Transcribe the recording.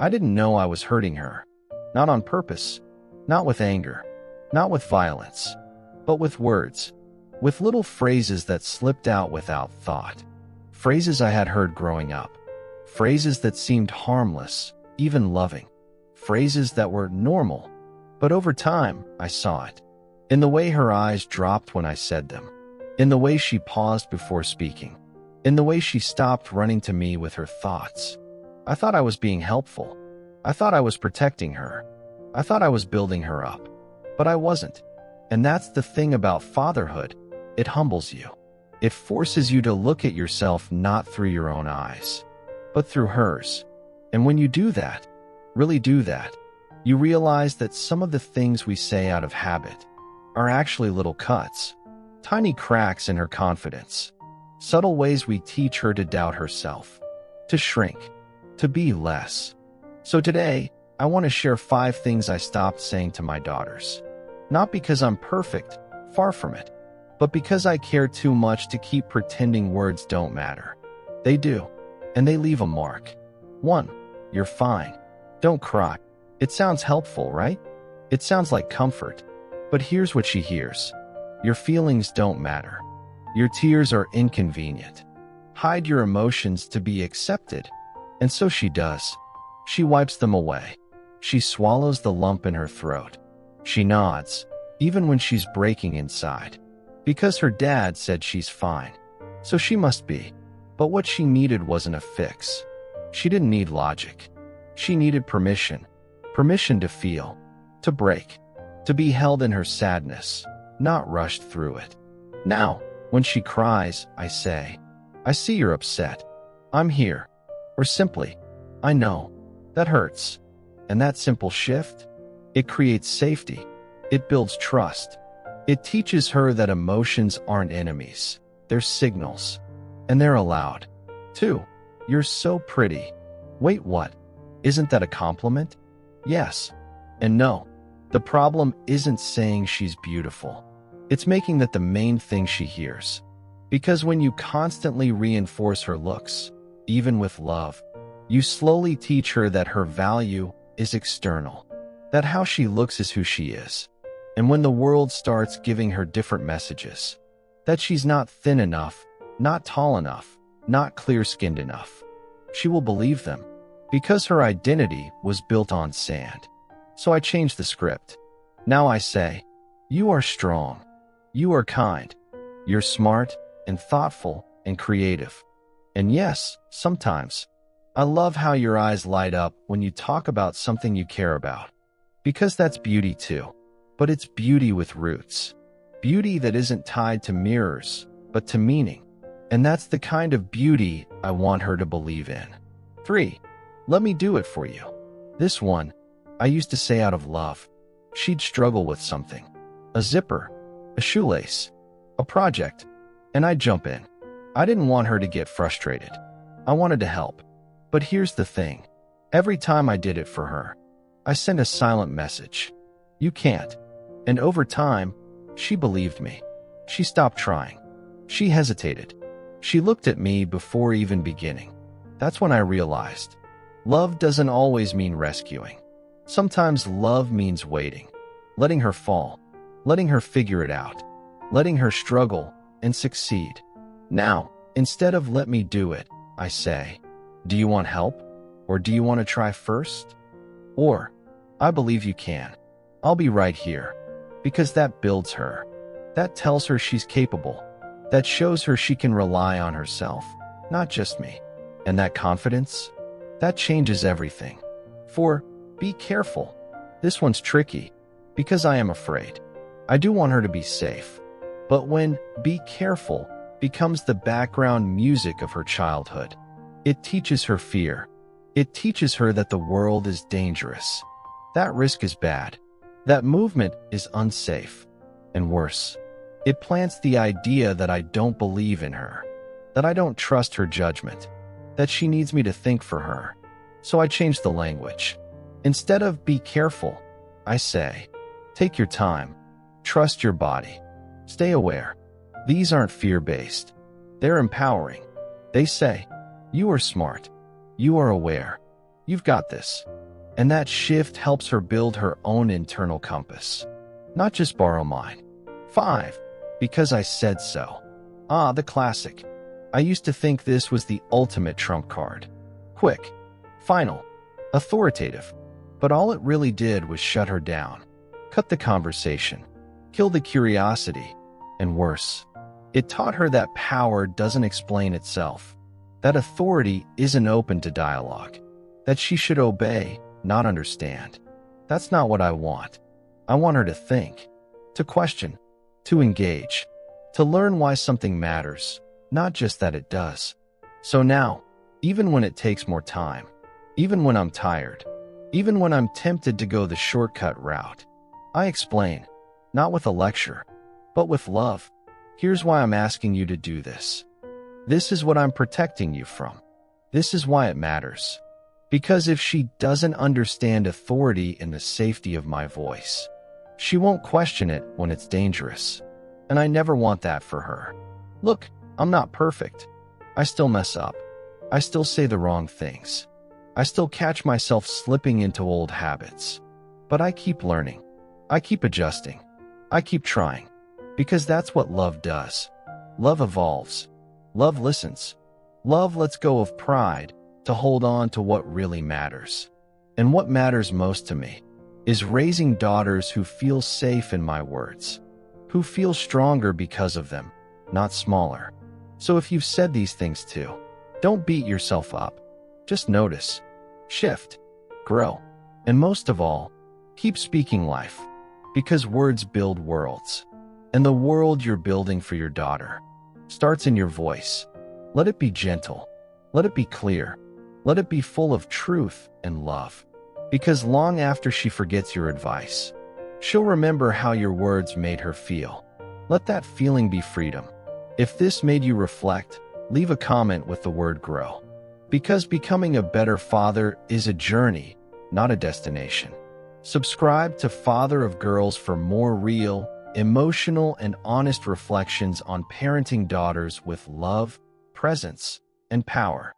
I didn't know I was hurting her. Not on purpose, not with anger, not with violence, but with words, with little phrases that slipped out without thought. Phrases I had heard growing up. Phrases that seemed harmless, even loving. Phrases that were normal. But over time, I saw it. In the way her eyes dropped when I said them. In the way she paused before speaking. In the way she stopped running to me with her thoughts. I thought I was being helpful. I thought I was protecting her. I thought I was building her up. But I wasn't. And that's the thing about fatherhood. It humbles you. It forces you to look at yourself not through your own eyes, but through hers. And when you do that, really do that, you realize that some of the things we say out of habit are actually little cuts, tiny cracks in her confidence, subtle ways we teach her to doubt herself, to shrink, to be less. So today, I want to share 5 things I stopped saying to my daughters. Not because I'm perfect, far from it, but because I care too much to keep pretending words don't matter. They do, and they leave a mark. 1. You're fine. Don't cry. It sounds helpful, right? It sounds like comfort. But here's what she hears. Your feelings don't matter. Your tears are inconvenient. Hide your emotions to be accepted. And so she does. She wipes them away. She swallows the lump in her throat. She nods, even when she's breaking inside. Because her dad said she's fine. So she must be. But what she needed wasn't a fix. She didn't need logic. She needed permission. Permission to feel, to break, to be held in her sadness, not rushed through it. Now, when she cries, I say, I see you're upset. I'm here. Or simply, I know. That hurts. And that simple shift, it creates safety. It builds trust. It teaches her that emotions aren't enemies. They're signals. And they're allowed. 2. You're so pretty. Wait, what? Isn't that a compliment? Yes. And no. The problem isn't saying she's beautiful. It's making that the main thing she hears. Because when you constantly reinforce her looks, even with love, you slowly teach her that her value is external. That how she looks is who she is. And when the world starts giving her different messages, that she's not thin enough, not tall enough, not clear-skinned enough, she will believe them. Because her identity was built on sand. So I changed the script. Now I say, you are strong. You are kind. You're smart and thoughtful and creative. And yes, sometimes, I love how your eyes light up when you talk about something you care about. Because that's beauty too. But it's beauty with roots. Beauty that isn't tied to mirrors, but to meaning. And that's the kind of beauty I want her to believe in. 3. Let me do it for you. This one, I used to say out of love. She'd struggle with something. A zipper, a shoelace, a project, and I'd jump in. I didn't want her to get frustrated. I wanted to help. But here's the thing. Every time I did it for her, I sent a silent message. You can't. And over time, she believed me. She stopped trying. She hesitated. She looked at me before even beginning. That's when I realized. Love doesn't always mean rescuing. Sometimes love means waiting, letting her fall, letting her figure it out, letting her struggle and succeed. Now, instead of let me do it, I say, do you want help? Or do you want to try first? Or, I believe you can. I'll be right here. Because that builds her. That tells her she's capable. That shows her she can rely on herself, not just me. And that confidence? That changes everything. 4. Be careful. This one's tricky, because I am afraid. I do want her to be safe. But when be careful becomes the background music of her childhood, it teaches her fear. It teaches her that the world is dangerous. That risk is bad. That movement is unsafe. And worse, it plants the idea that I don't believe in her, that I don't trust her judgment, that she needs me to think for her. So I changed the language. Instead of be careful, I say, take your time, trust your body, stay aware. These aren't fear-based. They're empowering. They say, you are smart, you are aware, You've got this. And that shift helps her build her own internal compass. Not just borrow mine. 5. Because I said so. Ah, the classic. I used to think this was the ultimate trump card. Quick, final, authoritative. But all it really did was shut her down, cut the conversation, kill the curiosity, and worse, it taught her that power doesn't explain itself, that authority isn't open to dialogue, that she should obey, not understand. That's not what I want. I want her to think, to question, to engage, to learn why something matters, not just that it does. So now, even when it takes more time, even when I'm tired, even when I'm tempted to go the shortcut route, I explain, not with a lecture, but with love. Here's why I'm asking you to do this. This is what I'm protecting you from. This is why it matters. Because if she doesn't understand authority in the safety of my voice, she won't question it when it's dangerous. And I never want that for her. Look, I'm not perfect. I still mess up. I still say the wrong things. I still catch myself slipping into old habits. But I keep learning. I keep adjusting. I keep trying. Because that's what love does. Love evolves. Love listens. Love lets go of pride to hold on to what really matters. And what matters most to me is raising daughters who feel safe in my words, who feel stronger because of them, not smaller. So if you've said these things too, don't beat yourself up. Just notice, shift, grow, and most of all, keep speaking life, because words build worlds. And the world you're building for your daughter starts in your voice. Let it be gentle. Let it be clear. Let it be full of truth and love. Because long after she forgets your advice, she'll remember how your words made her feel. Let that feeling be freedom. If this made you reflect, leave a comment with the word grow. Because becoming a better father is a journey, not a destination. Subscribe to Father of Girls for more real, emotional, and honest reflections on parenting daughters with love, presence, and power.